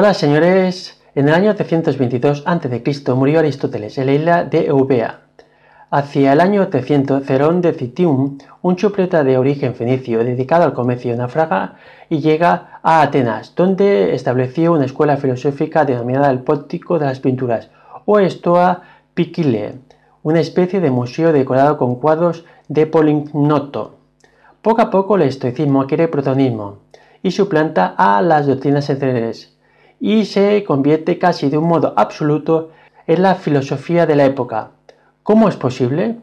Hola señores, en el año 322 a.C. murió Aristóteles en la isla de Eubea. Hacia el año 300, Cerón de Citium, un chupreta de origen fenicio dedicado al comercio, naufraga y llega a Atenas, donde estableció una escuela filosófica denominada el Pórtico de las Pinturas, o Stoa Pikile, una especie de museo decorado con cuadros de Polignoto. Poco a poco el estoicismo adquiere protagonismo y suplanta a las doctrinas anteriores, y se convierte casi de un modo absoluto en la filosofía de la época. ¿Cómo es posible?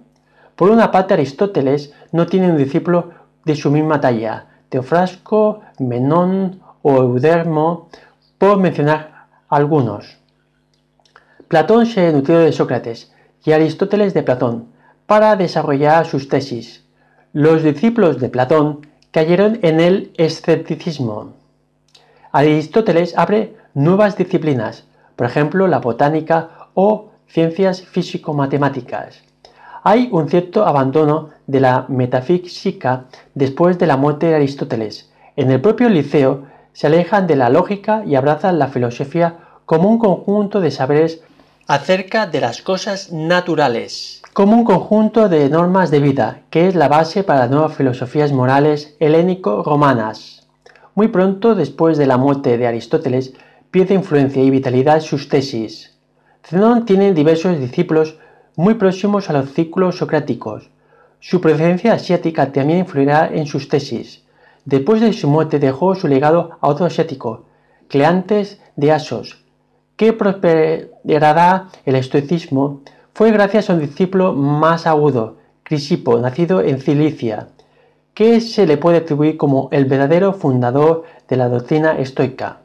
Por una parte, Aristóteles no tiene un discípulo de su misma talla, Teofrasco, Menón o Eudermo, por mencionar algunos. Platón se nutrió de Sócrates y Aristóteles de Platón para desarrollar sus tesis. Los discípulos de Platón cayeron en el escepticismo. Aristóteles abre nuevas disciplinas, por ejemplo la botánica o ciencias físico-matemáticas. Hay un cierto abandono de la metafísica después de la muerte de Aristóteles. En el propio Liceo se alejan de la lógica y abrazan la filosofía como un conjunto de saberes acerca de las cosas naturales, como un conjunto de normas de vida, que es la base para las nuevas filosofías morales helénico-romanas. Muy pronto después de la muerte de Aristóteles, pierde influencia y vitalidad sus tesis. Zenón tiene diversos discípulos muy próximos a los círculos socráticos. Su procedencia asiática también influirá en sus tesis. Después de su muerte dejó su legado a otro asiático, Cleantes de Asos, que prosperará el estoicismo. Fue gracias a un discípulo más agudo, Crisipo, nacido en Cilicia, que se le puede atribuir como el verdadero fundador de la doctrina estoica.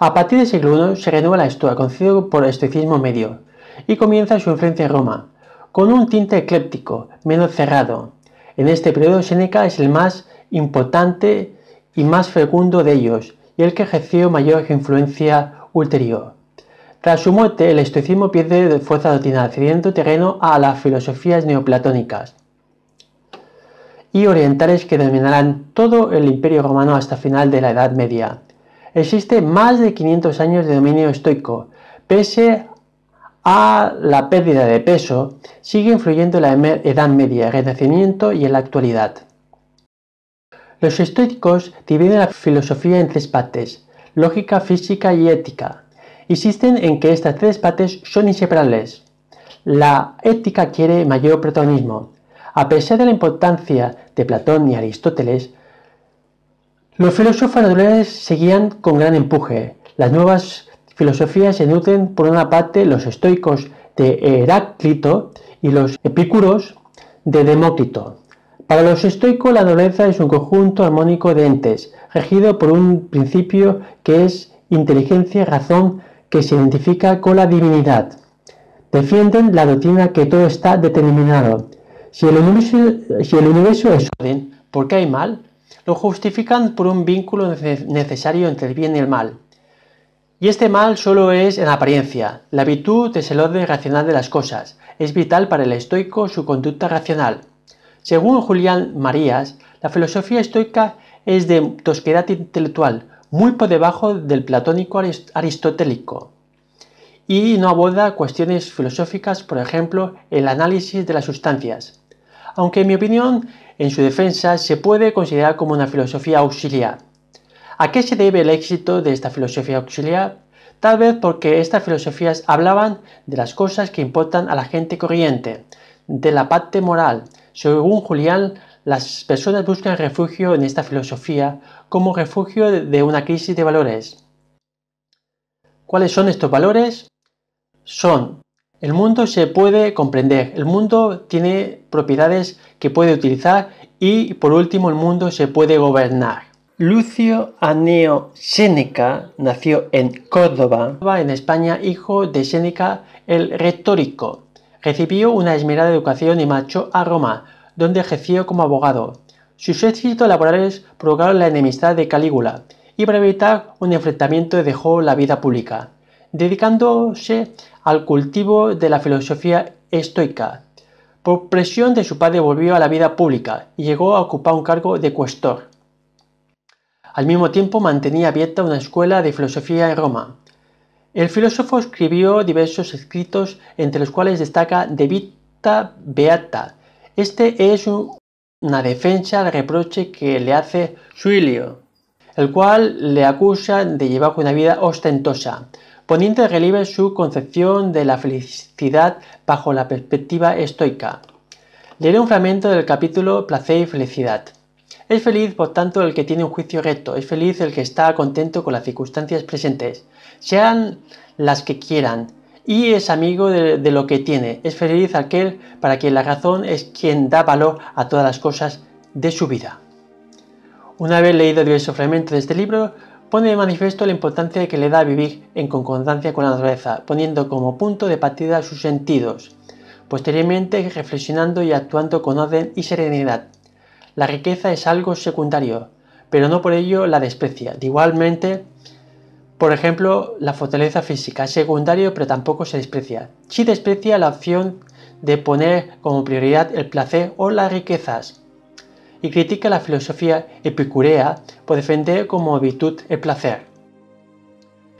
A partir del siglo I se renueva la Estoa, conocido por estoicismo medio, y comienza su influencia en Roma, con un tinte ecléptico, menos cerrado. En este periodo Séneca es el más importante y más fecundo de ellos, y el que ejerció mayor influencia ulterior. Tras su muerte, el estoicismo pierde fuerza doctrinal, cediendo terreno a las filosofías neoplatónicas y orientales que dominarán todo el imperio romano hasta final de la Edad Media. Existe más de 500 años de dominio estoico. Pese a la pérdida de peso, sigue influyendo en la Edad Media, el Renacimiento y en la actualidad. Los estoicos dividen la filosofía en tres partes: lógica, física y ética. Insisten en que estas tres partes son inseparables. La ética quiere mayor protagonismo. A pesar de la importancia de Platón y Aristóteles, los filósofos naturales seguían con gran empuje. Las nuevas filosofías se nutren por una parte los estoicos de Heráclito y los epicúreos de Demócrito. Para los estoicos la naturaleza es un conjunto armónico de entes, regido por un principio que es inteligencia y razón que se identifica con la divinidad. Defienden la doctrina que todo está determinado. Si el universo es orden, ¿por qué hay mal? Lo justifican por un vínculo necesario entre el bien y el mal. Y este mal solo es en apariencia. La virtud es el orden racional de las cosas. Es vital para el estoico su conducta racional. Según Julián Marías, la filosofía estoica es de tosquedad intelectual, muy por debajo del platónico aristotélico, y no aborda cuestiones filosóficas, por ejemplo, el análisis de las sustancias. Aunque en mi opinión, en su defensa, se puede considerar como una filosofía auxiliar. ¿A qué se debe el éxito de esta filosofía auxiliar? Tal vez porque estas filosofías hablaban de las cosas que importan a la gente corriente, de la parte moral. Según Julián, las personas buscan refugio en esta filosofía como refugio de una crisis de valores. ¿Cuáles son estos valores? El mundo se puede comprender, el mundo tiene propiedades que puede utilizar y, por último, el mundo se puede gobernar. Lucio Anneo Séneca nació en Córdoba, en España, hijo de Séneca el retórico. Recibió una esmerada educación y marchó a Roma, donde ejerció como abogado. Sus éxitos laborales provocaron la enemistad de Calígula, y para evitar un enfrentamiento dejó la vida pública, dedicándose al cultivo de la filosofía estoica. Por presión de su padre volvió a la vida pública y llegó a ocupar un cargo de cuestor. Al mismo tiempo mantenía abierta una escuela de filosofía en Roma. El filósofo escribió diversos escritos, entre los cuales destaca De Vita Beata. Este es una defensa al reproche que le hace Suilio, el cual le acusa de llevar una vida ostentosa, poniendo en relieve su concepción de la felicidad bajo la perspectiva estoica. Leeré un fragmento del capítulo Placer y felicidad. Es feliz, por tanto, el que tiene un juicio recto, es feliz el que está contento con las circunstancias presentes, sean las que quieran, y es amigo de lo que tiene. Es feliz aquel para quien la razón es quien da valor a todas las cosas de su vida. Una vez leído diversos fragmentos de este libro, pone de manifiesto la importancia que le da a vivir en concordancia con la naturaleza, poniendo como punto de partida sus sentidos, posteriormente reflexionando y actuando con orden y serenidad. La riqueza es algo secundario, pero no por ello la desprecia. Igualmente, por ejemplo, la fortaleza física es secundario, pero tampoco se desprecia. Sí desprecia la opción de poner como prioridad el placer o las riquezas, y critica la filosofía epicúrea por defender como virtud el placer.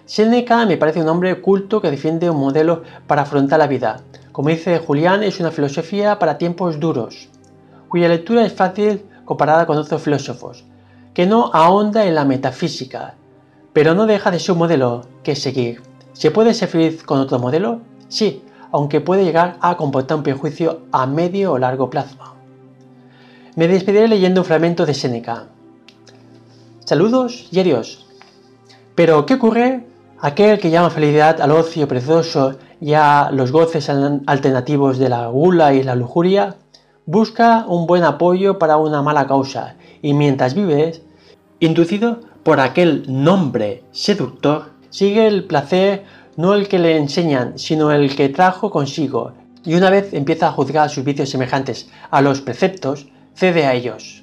Séneca me parece un hombre culto que defiende un modelo para afrontar la vida. Como dice Julián, es una filosofía para tiempos duros, cuya lectura es fácil comparada con otros filósofos, que no ahonda en la metafísica, pero no deja de ser un modelo que seguir. ¿Se puede ser feliz con otro modelo? Sí, aunque puede llegar a comportar un perjuicio a medio o largo plazo. Me despediré leyendo un fragmento de Séneca. Saludos y adiós. Pero, ¿qué ocurre? Aquel que llama felicidad al ocio perezoso y a los goces alternativos de la gula y la lujuria, busca un buen apoyo para una mala causa, y mientras vives, inducido por aquel nombre seductor, sigue el placer no el que le enseñan, sino el que trajo consigo, y una vez empieza a juzgar sus vicios semejantes a los preceptos, cede a ellos.